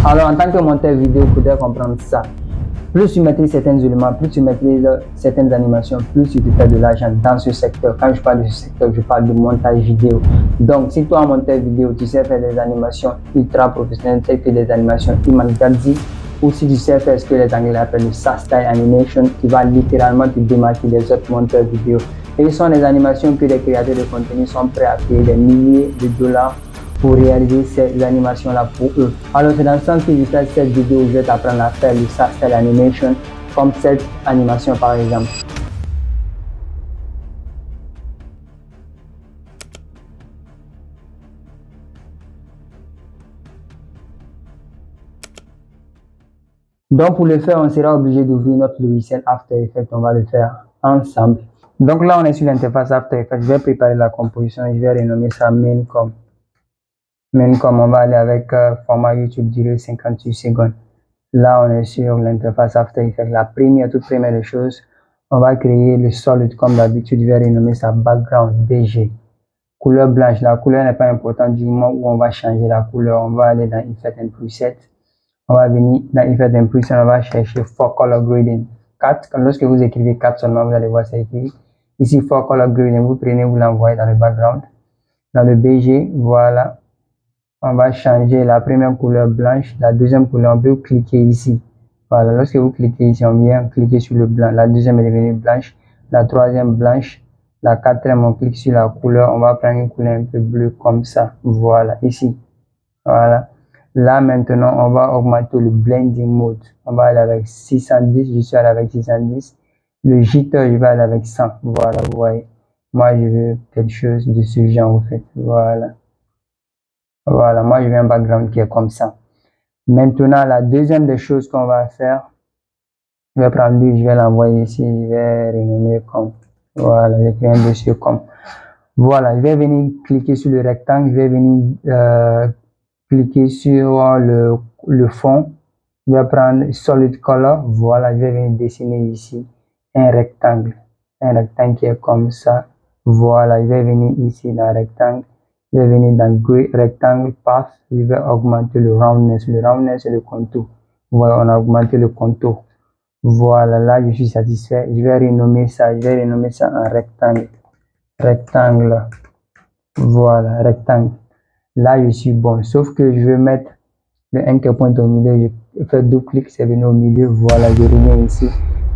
Alors, en tant que monteur vidéo, il faudrait comprendre ça. Plus tu maîtrises certains éléments, plus tu maîtrises certaines animations, plus tu te fais de l'argent dans ce secteur. Quand je parle de ce secteur, je parle de montage vidéo. Donc, si toi, monteur vidéo, tu sais faire des animations ultra professionnelles, tu sais faire des animations immanganti, ou si tu sais faire ce que les Anglais appellent le SaaS-style animation, qui va littéralement te démarquer des autres monteurs vidéo. Et ce sont des animations que les créateurs de contenu sont prêts à payer des milliers de dollars pour réaliser ces animations-là pour eux. Alors c'est dans ce sens que je fais cette vidéo où je vais t'apprendre à faire le SaaS-style animation, comme cette animation par exemple. Donc pour le faire, on sera obligé d'ouvrir notre logiciel After Effects. On va le faire ensemble. Donc là, on est sur l'interface After Effects. Je vais préparer la composition. Je vais renommer ça Maincom. Maincom, on va aller avec format YouTube durée 58 secondes. Là, on est sur l'interface After Effects. La toute première des choses, on va créer le solid comme d'habitude. Je vais renommer ça background BG. Couleur blanche. La couleur n'est pas importante du moment où on va changer la couleur. On va aller dans Effect and Preset. On va venir dans Effect and Preset. On va chercher For Color Grading 4. Lorsque vous écrivez 4 seulement, vous allez voir ça écrit. Ici, For Color Grading, vous prenez, vous l'envoyez dans le background. Dans le BG, voilà. On va changer la première couleur blanche, la deuxième couleur, on peut cliquer ici. Voilà, lorsque vous cliquez ici, on vient cliquer sur le blanc. La deuxième est devenue blanche, la troisième blanche, la quatrième, on clique sur la couleur. On va prendre une couleur un peu bleue comme ça. Voilà, ici. Voilà. Là, maintenant, on va augmenter le blending mode. On va aller avec 610, je suis allé avec 610. Le jitter, je vais aller avec 100. Voilà, vous voyez. Moi, je veux quelque chose de ce genre, en fait. Voilà. Voilà, moi je veux un background qui est comme ça. Maintenant, la deuxième des choses qu'on va faire, je vais prendre lui, je vais l'envoyer ici, je vais renommer comme. Voilà, j'ai créé un dossier comme. Voilà, je vais venir cliquer sur le rectangle, je vais venir cliquer sur le fond. Je vais prendre Solid Color. Voilà, je vais venir dessiner ici un rectangle qui est comme ça. Voilà, je vais venir ici dans le rectangle. Je vais venir dans Rectangle Path, je vais augmenter le roundness. Le roundness, c'est le contour. Voilà, on a augmenté le contour. Voilà, là, je suis satisfait. Je vais renommer ça en rectangle. Rectangle. Voilà, rectangle. Là, je suis bon. Sauf que je vais mettre le anchor point au milieu. Je fais double clic, c'est venu au milieu. Voilà, je remets ici.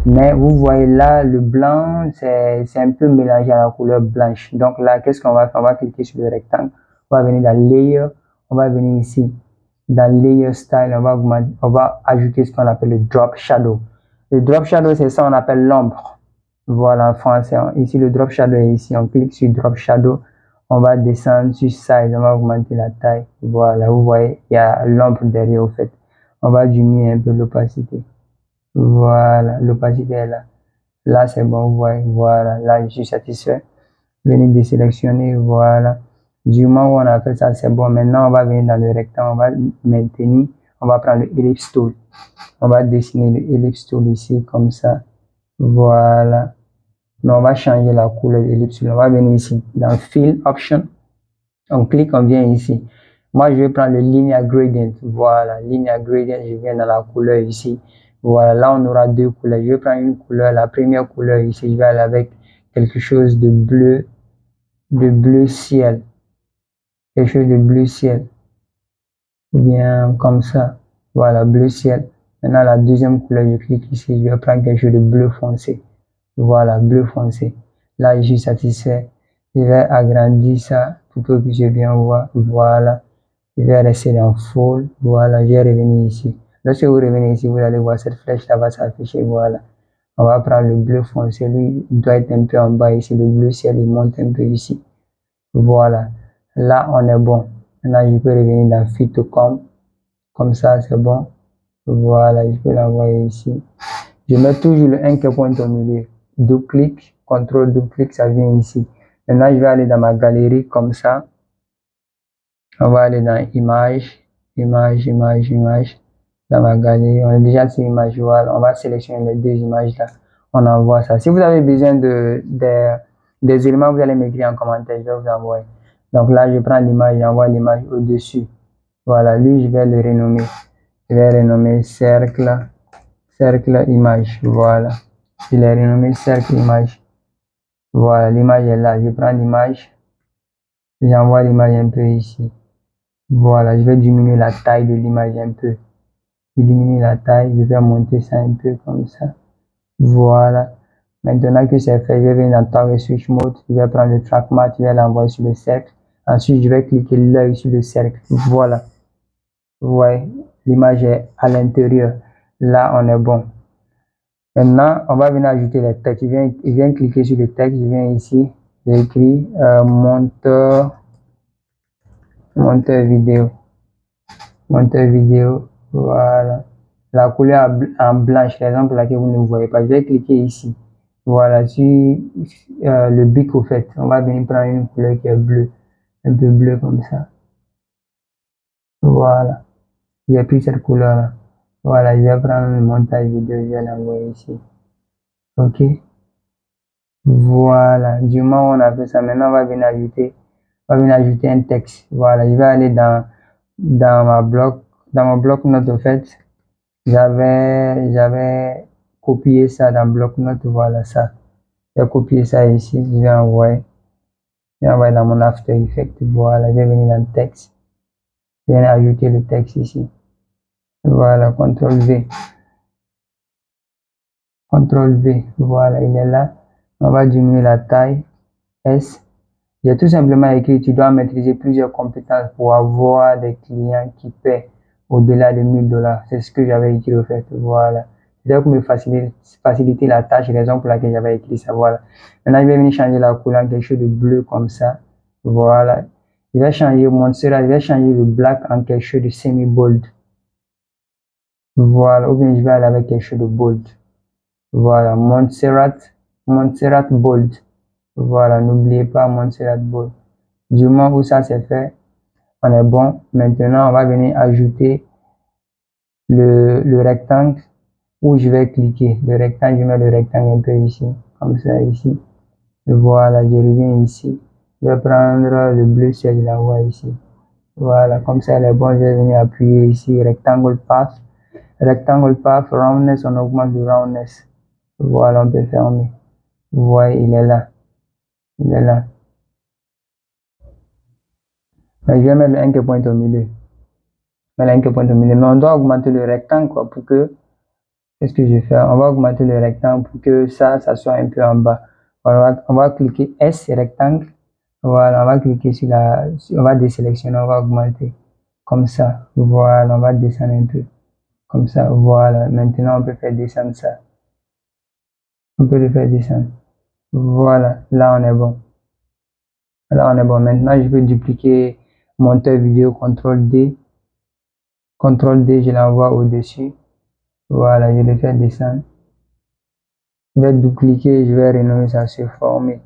Mais vous voyez là, le blanc, c'est un peu mélangé à la couleur blanche. Donc là, qu'est-ce qu'on va faire? On va cliquer sur le rectangle. On va venir dans Layer. On va venir ici. Dans Layer Style, on va ajouter ce qu'on appelle le Drop Shadow. Le Drop Shadow, c'est ça qu'on appelle l'ombre. Voilà, en français. Ici, le Drop Shadow est ici. On clique sur Drop Shadow. On va descendre sur Size. On va augmenter la taille. Voilà, vous voyez, il y a l'ombre derrière, au fait. On va diminuer un peu l'opacité. Voilà, l'opacité est là. Là, c'est bon, vous voyez, voilà, là, je suis satisfait. Venez désélectionner, voilà. Du moment où on a fait ça, c'est bon. Maintenant, on va venir dans le rectangle, on va maintenir, on va prendre le Ellipse Tool. On va dessiner le Ellipse Tool ici, comme ça. Voilà. Mais on va changer la couleur de l'ellipse Tool. On va venir ici, dans Fill Option. On clique, on vient ici. Moi, je vais prendre le Linear Gradient. Voilà, Linear Gradient, je viens dans la couleur ici. Voilà, là, on aura deux couleurs. Je vais prendre une couleur, la première couleur ici, je vais aller avec quelque chose de bleu ciel. Quelque chose de bleu ciel. Ou bien comme ça. Voilà, bleu ciel. Maintenant, la deuxième couleur, je clique ici, je vais prendre quelque chose de bleu foncé. Voilà, bleu foncé. Là, je suis satisfait. Je vais agrandir ça pour que je bien voir. Voilà. Je vais rester dans Full. Voilà, je vais revenir ici. Lorsque vous revenez ici, vous allez voir cette flèche-là va s'afficher. Voilà. On va prendre le bleu foncé. Lui, il doit être un peu en bas ici. Le bleu ciel, il monte un peu ici. Voilà. Là, on est bon. Maintenant, je peux revenir dans Fit to Come. Comme ça, c'est bon. Voilà, je peux l'envoyer ici. Je mets toujours le anchor point au milieu. Double clic, contrôle double clic, ça vient ici. Maintenant, je vais aller dans ma galerie comme ça. On va aller dans Image, dans ma galerie. On est déjà sur Image, voilà. On va sélectionner les deux images là. On envoie ça. Si vous avez besoin des éléments, vous allez m'écrire en commentaire, je vais vous envoyer. Donc là, je prends l'image, j'envoie l'image au-dessus. Voilà, lui, je vais le renommer Je vais renommer cercle, cercle image, voilà. Je l'ai renommé cercle image. Voilà, l'image est là. Je prends l'image, j'envoie l'image un peu ici. Voilà, je vais diminuer la taille de l'image un peu. Je diminue la taille, je vais monter ça un peu comme ça. Voilà. Maintenant que c'est fait, je vais venir dans Toggle Switch Mode. Je vais prendre le track matte, je vais l'envoyer sur le cercle. Ensuite, je vais cliquer l'œil sur le cercle. Voilà. Vous voyez, l'image est à l'intérieur. Là, on est bon. Maintenant, on va venir ajouter les textes. Je viens cliquer sur le texte. Je viens ici. J'écris monteur vidéo. Monteur vidéo. Voilà. La couleur en blanche, raison pour laquelle vous ne voyez pas. Je vais cliquer ici. Voilà, sur le bic au fait. On va venir prendre une couleur qui est bleue. Un peu bleu comme ça. Voilà. J'ai pris cette couleur-là. Voilà, je vais prendre le montage vidéo, je vais l'envoyer ici. Ok. Voilà. Du moment où on a fait ça, maintenant on va venir ajouter un texte. Voilà, je vais aller dans mon bloc-notes au fait. J'avais copié ça dans bloc-notes, voilà ça. Je vais copier ça ici, je vais envoyer dans mon After Effects. Voilà, je vais venir dans le texte. Je vais ajouter le texte ici. Voilà, CTRL V. CTRL V, voilà, il est là. On va diminuer la taille. S. J'ai tout simplement écrit, tu dois maîtriser plusieurs compétences pour avoir des clients qui paient au-delà de 1000 $. C'est ce que j'avais écrit au fait, voilà. C'est pour me faciliter la tâche, raison pour laquelle j'avais écrit ça, voilà. Maintenant, je vais venir changer la couleur en quelque chose de bleu comme ça, voilà. Je vais changer le black en quelque chose de semi-bold. Voilà, ou bien je vais aller avec quelque chose de bold. Voilà, Montserrat Bold. Voilà, n'oubliez pas Montserrat Bold. Du moment où ça c'est fait, on est bon. Maintenant, on va venir ajouter le rectangle où je vais cliquer. Le rectangle, je mets le rectangle un peu ici, comme ça ici. Et voilà, je reviens ici. Je vais prendre le bleu ciel, je l'envoie ici. Voilà, comme ça elle est bon. Je vais venir appuyer ici, rectangle path. Rectangle path, roundness, on augmente le roundness. Voilà, on peut fermer. Vous voyez, il est là. Il est là. Mais je vais mettre le anchor point au milieu. Mais on doit augmenter le rectangle quoi, pour que. Qu'est-ce que je vais faire? On va augmenter le rectangle pour que ça soit un peu en bas. On va cliquer S rectangle. Voilà, on va cliquer sur on va désélectionner, on va augmenter. Comme ça. Voilà, on va descendre un peu. Comme ça, voilà. Maintenant, on peut faire descendre ça. On peut le faire descendre. Voilà, là on est bon. Là on est bon. Maintenant, je peux dupliquer monteur vidéo, CTRL D. CTRL D, je l'envoie au-dessus. Voilà, je le fais descendre. Je vais dupliquer, je vais renommer ça se former.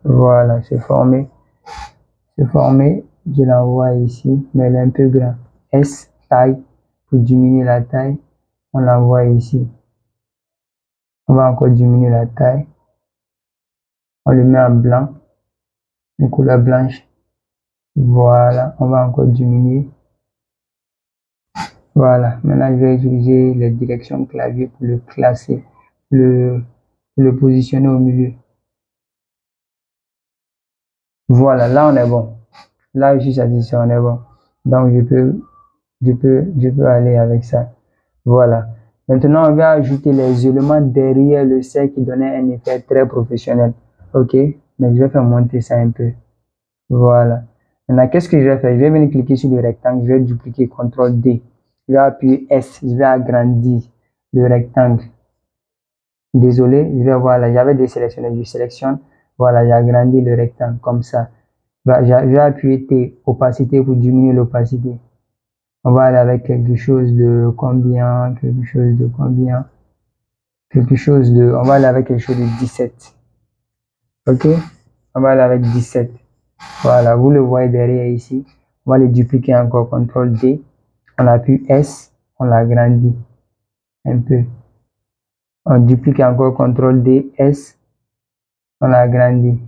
Voilà, se former. Se former, je l'envoie ici, mais elle est un peu grand. S, taille, pour diminuer la taille, on l'envoie ici. On va encore diminuer la taille. On le met en blanc, une couleur blanche. Voilà, on va encore diminuer. Voilà, maintenant je vais utiliser les directions clavier pour le classer, le positionner au milieu. Voilà, là on est bon. Là je suis satisfait, on est bon. Donc je peux aller avec ça. Voilà. Maintenant on va ajouter les éléments derrière le cercle qui donnait un effet très professionnel. Ok, mais je vais faire monter ça un peu. Voilà. Maintenant qu'est-ce que je vais faire? Je vais venir cliquer sur le rectangle, je vais dupliquer CTRL D. Je vais appuyer S, je vais agrandir le rectangle. Désolé, je vais voir là, j'avais désélectionné, je sélectionne. Voilà, j'ai agrandi le rectangle comme ça. Je vais appuyer T, opacité pour diminuer l'opacité. On va aller avec quelque chose de combien? On va aller avec quelque chose de 17. Ok? On va aller avec 17. Voilà, vous le voyez derrière ici. On va le dupliquer encore, CTRL D. On appuie S, on l'agrandit un peu. On duplique encore CTRL D, S, on l'agrandit.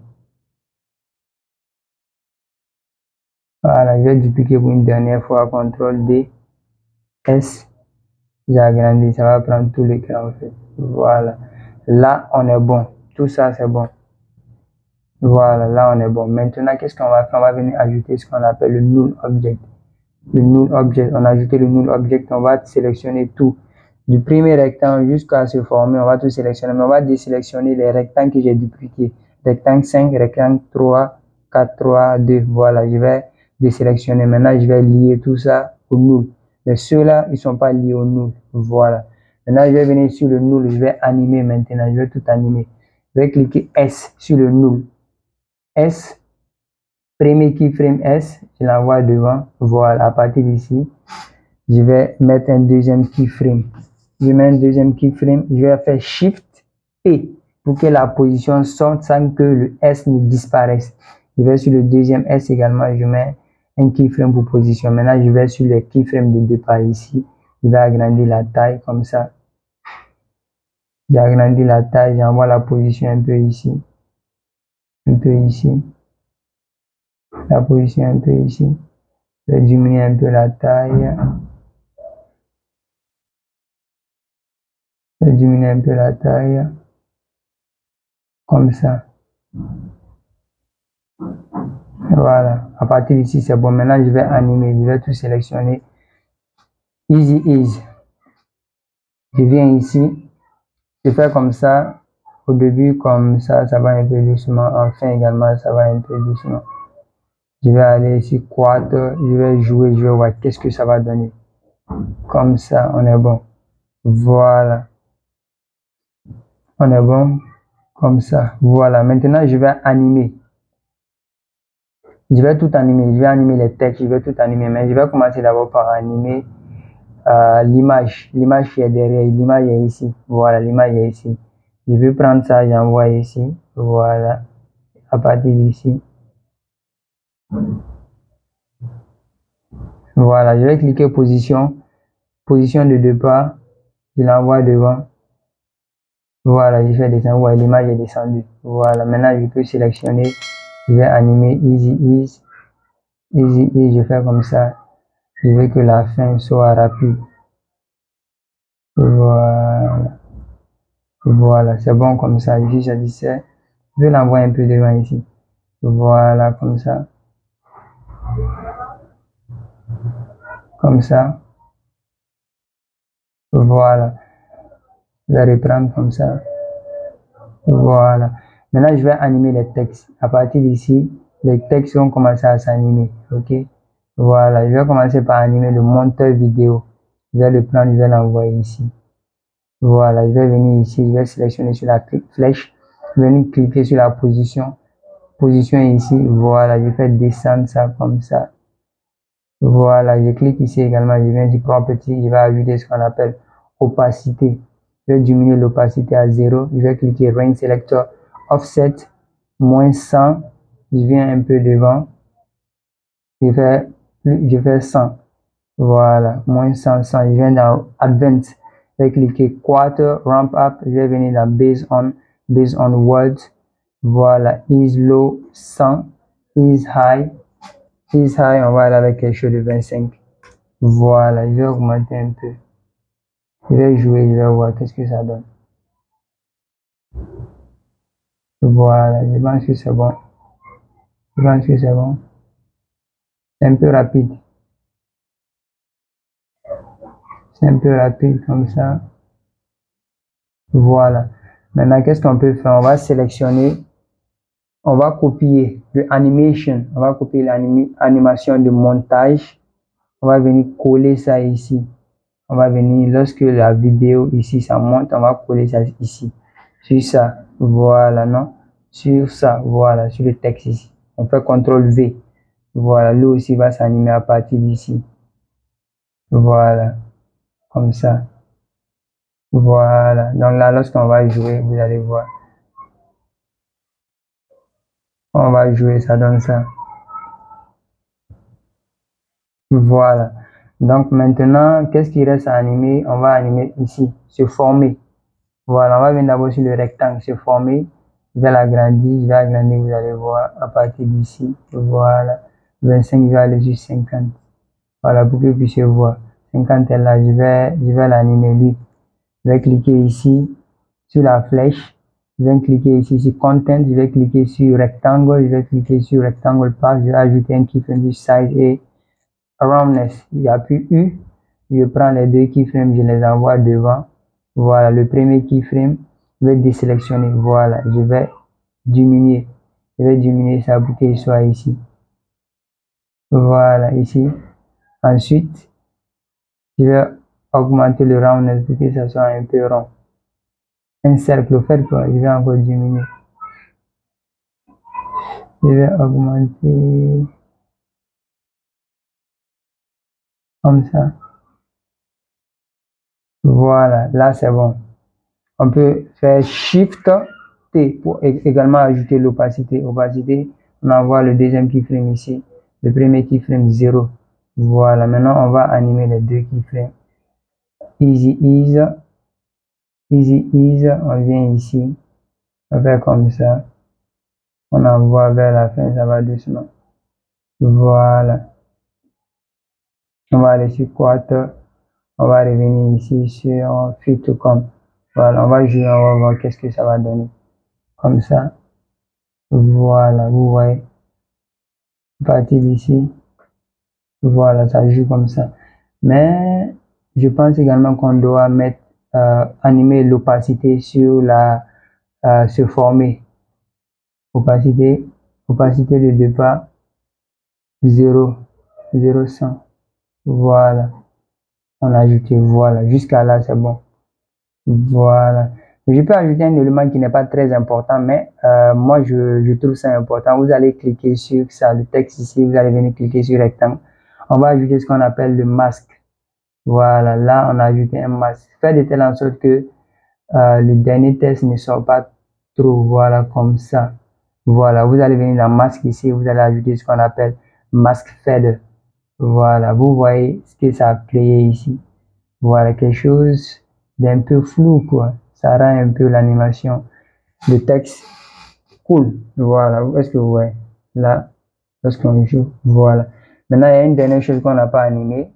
Voilà, je vais dupliquer pour une dernière fois, CTRL D. S, j'ai agrandi, ça va prendre tout l'écran en fait. Voilà. Là, on est bon. Tout ça, c'est bon. Voilà, là, on est bon. Maintenant, qu'est-ce qu'on va faire? On va venir ajouter ce qu'on appelle le null object. Le null object, on a ajouté le null object, on va sélectionner tout. Du premier rectangle jusqu'à se former, on va tout sélectionner, mais on va désélectionner les rectangles que j'ai dupliqués. Rectangle 5, rectangle 3, 4, 3, 2, voilà, je vais désélectionner. Maintenant, je vais lier tout ça au null. Mais ceux-là, ils ne sont pas liés au null, voilà. Maintenant, je vais venir sur le null, je vais animer maintenant, je vais tout animer. Je vais cliquer S sur le null. S, premier keyframe S, je l'envoie devant, voilà, à partir d'ici, je vais mettre un deuxième keyframe. Je mets un deuxième keyframe, je vais faire Shift P pour que la position sorte sans que le S ne disparaisse. Je vais sur le deuxième S également, je mets un keyframe pour position. Maintenant, je vais sur le keyframe de départ ici. Je vais agrandir la taille comme ça. J'ai agrandi la taille, j'envoie la position un peu ici. Un peu ici. La position un peu ici. Je vais diminuer un peu la taille. Je vais diminuer un peu la taille. Comme ça. Voilà. À partir d'ici, c'est bon. Maintenant, je vais animer. Je vais tout sélectionner. Easy ease. Je viens ici. Je fais comme ça. Au début, comme ça va un peu doucement. Enfin, également, ça va un peu doucement. Je vais aller ici, quarter. Je vais jouer. Je vais voir qu'est-ce que ça va donner. Comme ça, on est bon. Voilà. On est bon. Comme ça. Voilà. Maintenant, je vais animer. Je vais tout animer. Je vais animer les textes. Je vais tout animer. Mais je vais commencer d'abord par animer l'image. L'image qui est derrière. L'image est ici. Voilà. L'image est ici. Je vais prendre ça. J'envoie ici. Voilà. À partir d'ici. Voilà. Je vais cliquer position. Position de départ. Je l'envoie devant. Voilà, je fais descendre. Ouais, l'image est descendue. Voilà, maintenant je peux sélectionner. Je vais animer Easy Ease. Easy Ease, je fais comme ça. Je veux que la fin soit rapide. Voilà. Voilà, c'est bon comme ça. Ici, je dis ça. Je vais l'envoyer un peu devant ici. Voilà, comme ça. Comme ça. Voilà. Je vais reprendre comme ça. Voilà. Maintenant, je vais animer les textes. À partir d'ici, les textes vont commencer à s'animer. OK? Voilà. Je vais commencer par animer le monteur vidéo. Je vais le prendre, je vais l'envoyer ici. Voilà. Je vais venir ici, je vais sélectionner sur la flèche. Je vais venir cliquer sur la position. Position ici. Voilà. Je fais descendre ça comme ça. Voilà. Je clique ici également. Je viens du property. Je vais ajouter ce qu'on appelle opacité. Je vais diminuer l'opacité à 0. Je vais cliquer Range Selector, Offset, moins 100. Je viens un peu devant. Je fais 100. Voilà, moins 100, 100. Je viens dans Advanced. Je vais cliquer Quarter, Ramp Up. Je vais venir dans Based on Words. Voilà, Ease Low, 100. Ease High. Ease High, on va aller avec quelque chose de 25. Voilà, je vais augmenter un peu. Je vais jouer, je vais voir qu'est-ce que ça donne. Voilà, je pense que c'est bon. Je pense que c'est bon. C'est un peu rapide. C'est un peu rapide comme ça. Voilà. Maintenant, qu'est-ce qu'on peut faire? On va sélectionner. On va copier le animation. On va copier l'animation de montage. On va venir coller ça ici. On va venir, lorsque la vidéo ici, ça monte, on va coller ça ici. Sur ça. Voilà, non? Sur ça. Voilà, sur le texte ici. On fait CTRL V. Voilà, lui aussi va s'animer à partir d'ici. Voilà, comme ça. Voilà, donc là, lorsqu'on va jouer, vous allez voir. On va jouer, ça donne ça. Voilà. Donc maintenant, qu'est-ce qui reste à animer? On va animer ici, se former. Voilà, on va venir d'abord sur le rectangle, se former. Je vais l'agrandir, vous allez voir à partir d'ici. Voilà, 25, je vais aller sur 50. Voilà, pour que vous puissiez voir. 50 est là, je vais l'animer lui. Je vais cliquer ici sur la flèche. Je vais cliquer ici sur Content. Je vais cliquer sur Rectangle. Je vais cliquer sur Rectangle Path. Je vais ajouter un keyframe du Size et Roundness. J'appuie U. Je prends les deux keyframes, je les envoie devant. Voilà, le premier keyframe, je vais désélectionner. Voilà, je vais diminuer. Je vais diminuer ça pour qu'il soit ici. Voilà, ici. Ensuite, je vais augmenter le roundness pour que ça soit un peu rond. Un cercle, au fait, quoi. Je vais encore diminuer. Je vais augmenter comme ça. Voilà, là c'est bon. On peut faire Shift T pour également ajouter l'opacité. Opacité, on envoie le deuxième keyframe ici. Le premier keyframe 0. Voilà, maintenant on va animer les deux keyframes. Easy Ease. Easy Ease, on vient ici. On fait comme ça. On envoie vers la fin, ça va doucement. Voilà. On va aller sur Quarter. On va revenir ici sur Fit to Come. Voilà, on va jouer, on va voir qu'est-ce que ça va donner. Comme ça. Voilà, vous voyez. À partir d'ici. Voilà, ça joue comme ça. Mais je pense également qu'on doit mettre animer l'opacité sur se former. Opacité de départ 0, 0,100. Voilà. On a ajouté, voilà. Jusqu'à là, c'est bon. Voilà. Je peux ajouter un élément qui n'est pas très important, mais moi, je trouve ça important. Vous allez cliquer sur ça, le texte ici, vous allez venir cliquer sur rectangle. On va ajouter ce qu'on appelle le masque. Voilà, là, on a ajouté un masque. Fait de telle en sorte que le dernier texte ne sort pas trop. Voilà, comme ça. Voilà, vous allez venir dans masque ici, vous allez ajouter ce qu'on appelle masque feather. Voilà, vous voyez ce que ça a créé ici. Voilà, quelque chose d'un peu flou, quoi. Ça rend un peu l'animation, le texte cool. Voilà, est-ce que vous voyez? Là, lorsqu'on joue, voilà. Maintenant, il y a une dernière chose qu'on n'a pas animée.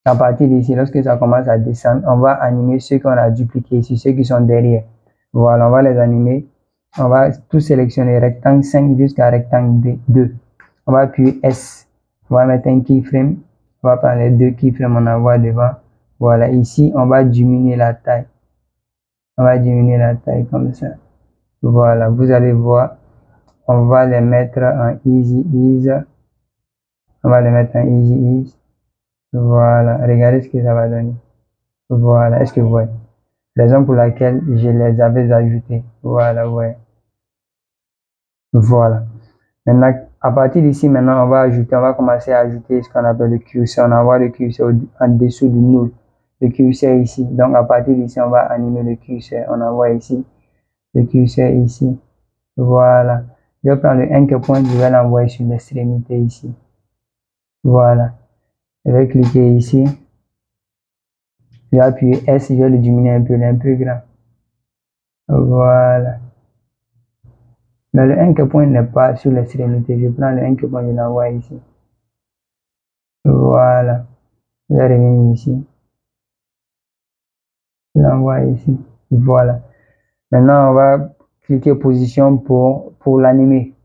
À partir d'ici, lorsque ça commence à descendre, on va animer ceux qu'on a dupliqués ici, ceux qui sont derrière. Voilà, on va les animer. On va tout sélectionner, rectangle 5 jusqu'à rectangle 2. On va appuyer S. On va mettre un keyframe. On va prendre les deux keyframes, on envoie devant. Voilà, ici, on va diminuer la taille. On va diminuer la taille comme ça. Voilà, vous allez voir. On va les mettre en Easy Ease. On va les mettre en Easy Ease. Voilà, regardez ce que ça va donner. Voilà, est-ce que vous voyez? Raison pour laquelle je les avais ajoutés. Voilà, ouais. Voilà. Maintenant, à partir d'ici, maintenant, on va commencer à ajouter ce qu'on appelle le curseur. On envoie le curseur en dessous du null. Le curseur ici. Donc, à partir d'ici, on va animer le curseur. On envoie ici. Le curseur ici. Voilà. Je vais prendre le anchor point, je vais l'envoyer sur l'extrémité ici. Voilà. Je vais cliquer ici. Je vais appuyer S, je vais le diminuer un peu grand. Voilà. Mais le anchor point n'est pas sur l'extrémité. Je prends le anchor point, je l'envoie ici. Voilà. Je vais revenir ici. Je l'envoie ici. Voilà. Maintenant, on va cliquer position pour l'animer.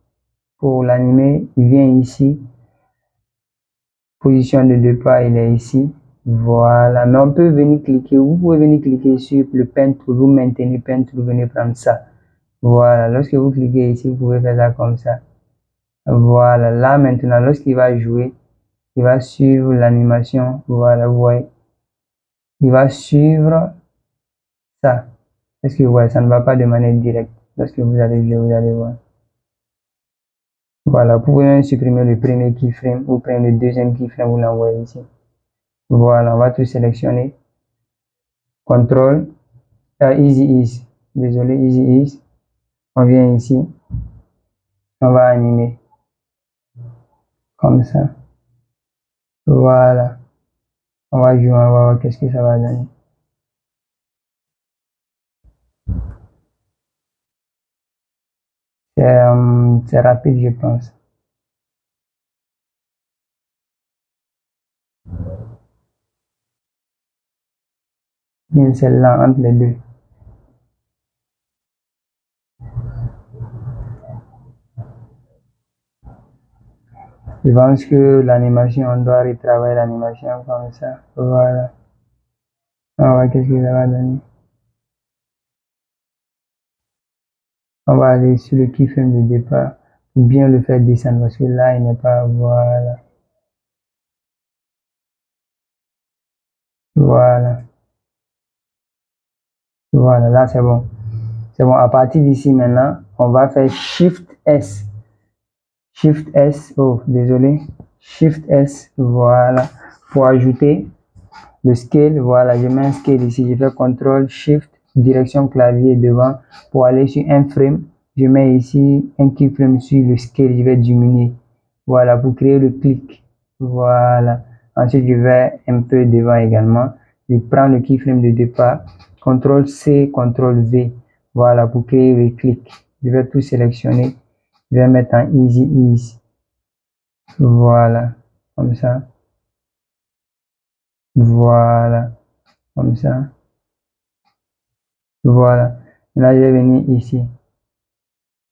Pour l'animer, il vient ici. Position de départ, il est ici. Voilà. Mais on peut venir cliquer. Vous pouvez venir cliquer sur le pen tool. Vous maintenez pen tool, vous venez prendre ça. Voilà. Lorsque vous cliquez ici, vous pouvez faire ça comme ça. Voilà. Là, maintenant, lorsqu'il va jouer, il va suivre l'animation. Voilà, vous voyez. Il va suivre ça. Est-ce que vous voyez, ça ne va pas de manière directe. Lorsque vous allez jouer, vous allez voir. Voilà, vous pouvez même supprimer le premier keyframe ou prendre le deuxième keyframe, vous l'envoyez ici. Voilà, on va tout sélectionner. Contrôle, Easy Ease. Désolé, Easy Ease. On vient ici. On va animer. Comme ça. Voilà. On va jouer, on va voir qu'est-ce que ça va donner. C'est rapide, je pense. Bien celle-là entre les deux. Je pense que l'animation, on doit retravailler l'animation comme ça. Voilà. On va qu'est-ce que ça va donner. On va aller sur le keyframe de départ pour bien le faire descendre parce que là, il n'est pas. Voilà. Voilà. Voilà, là c'est bon. C'est bon. À partir d'ici maintenant, on va faire Shift S. Shift S. Oh, désolé. Shift S. Voilà. Pour ajouter le scale, voilà, je mets un scale ici, je fais CTRL, SHIFT, direction clavier devant. Pour aller sur un frame, je mets ici un keyframe sur le scale, je vais diminuer. Voilà, pour créer le clic. Voilà. Ensuite, je vais un peu devant également. Je prends le keyframe de départ, CTRL C, CTRL V. Voilà, pour créer le clic. Je vais tout sélectionner. Je vais mettre en Easy Ease. Voilà, comme ça. Voilà, comme ça. Voilà. Là, je vais venir ici.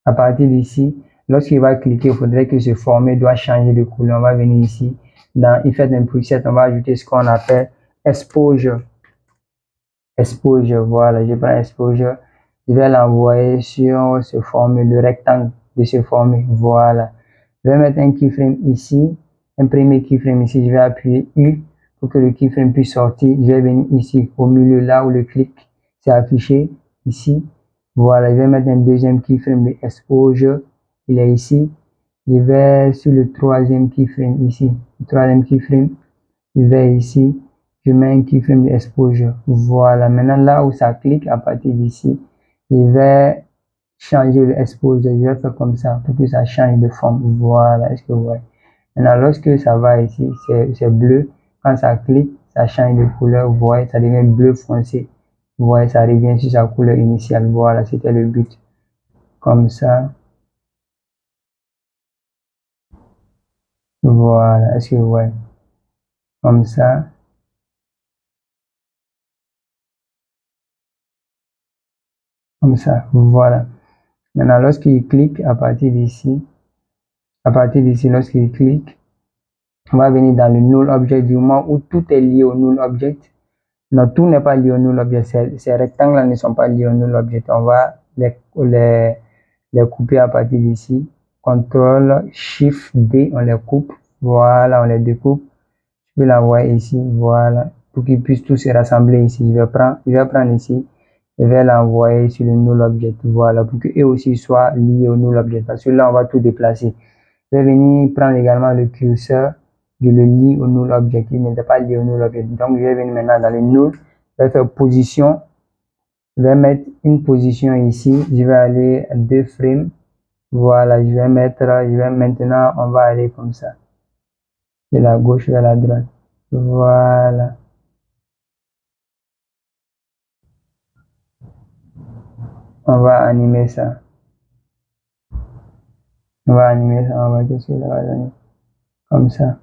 À partir d'ici, lorsqu'il va cliquer, il faudrait que ce format doit changer de couleur. On va venir ici. Dans Effect and Preset, on va ajouter ce qu'on appelle Exposure. Exposure, voilà. Je prends Exposure. Je vais l'envoyer sur ce format, le rectangle de ce format. Voilà. Je vais mettre un keyframe ici. Un premier keyframe ici. Je vais appuyer U pour que le keyframe puisse sortir. Je vais venir ici, au milieu, là où le clic s'est affiché. Ici. Voilà, je vais mettre un deuxième keyframe de exposure. Il est ici. Je vais sur le troisième keyframe ici. Le troisième keyframe, je vais ici. Je mets un keyframe de exposure. Voilà, maintenant là où ça clique, à partir d'ici, je vais changer le exposure. Je vais faire comme ça pour que ça change de forme. Voilà, est-ce que vous voyez? Maintenant, lorsque ça va ici, c'est bleu. Quand ça clique, ça change de couleur. Vous voyez, ça devient bleu foncé. Vous voyez, ça revient sur sa couleur initiale. Voilà, c'était le but. Comme ça. Voilà, est-ce que vous voyez? Comme ça. Comme ça. Voilà. Maintenant, lorsqu'il clique à partir d'ici, lorsqu'il clique, on va venir dans le null object du moment où tout est lié au null object. Non, tout n'est pas lié au null object. Ces rectangles-là ne sont pas liés au null object. On va les couper à partir d'ici. CTRL SHIFT D, on les coupe. Voilà, on les découpe. Je peux l'envoyer ici. Voilà, pour qu'ils puissent tous se rassembler ici. Je vais prendre ici. Je vais l'envoyer sur le null object. Voilà, pour qu'eux aussi soient liés au null object. Parce que là, on va tout déplacer. Je vais venir prendre également le curseur. Je le lie au null object. Il n'était pas lié au null object. Donc, je vais venir maintenant dans le null. Je vais faire position. Je vais mettre une position ici. Je vais aller à 2 frames. Voilà, je vais maintenant, on va aller comme ça. De la gauche vers la droite. Voilà. On va animer ça. On va animer ça. On va qu'est-ce que ça va donner. Comme ça.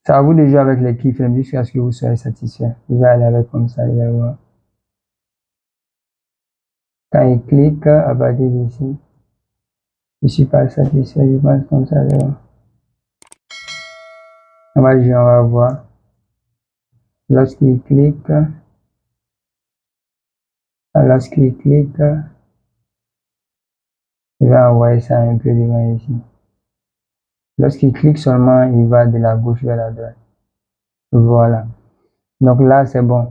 C'est à vous de jouer avec les keyframes jusqu'à ce que vous soyez satisfait. Je vais aller avec comme ça. Je vais voir. Quand il clique à partir d'ici, je ne suis pas satisfait. Je pense comme ça. On va jouer, on va voir. Lorsqu'il clique, je vais envoyer ça un peu devant ici. Lorsqu'il clique seulement, il va de la gauche vers la droite. Voilà. Donc là, c'est bon.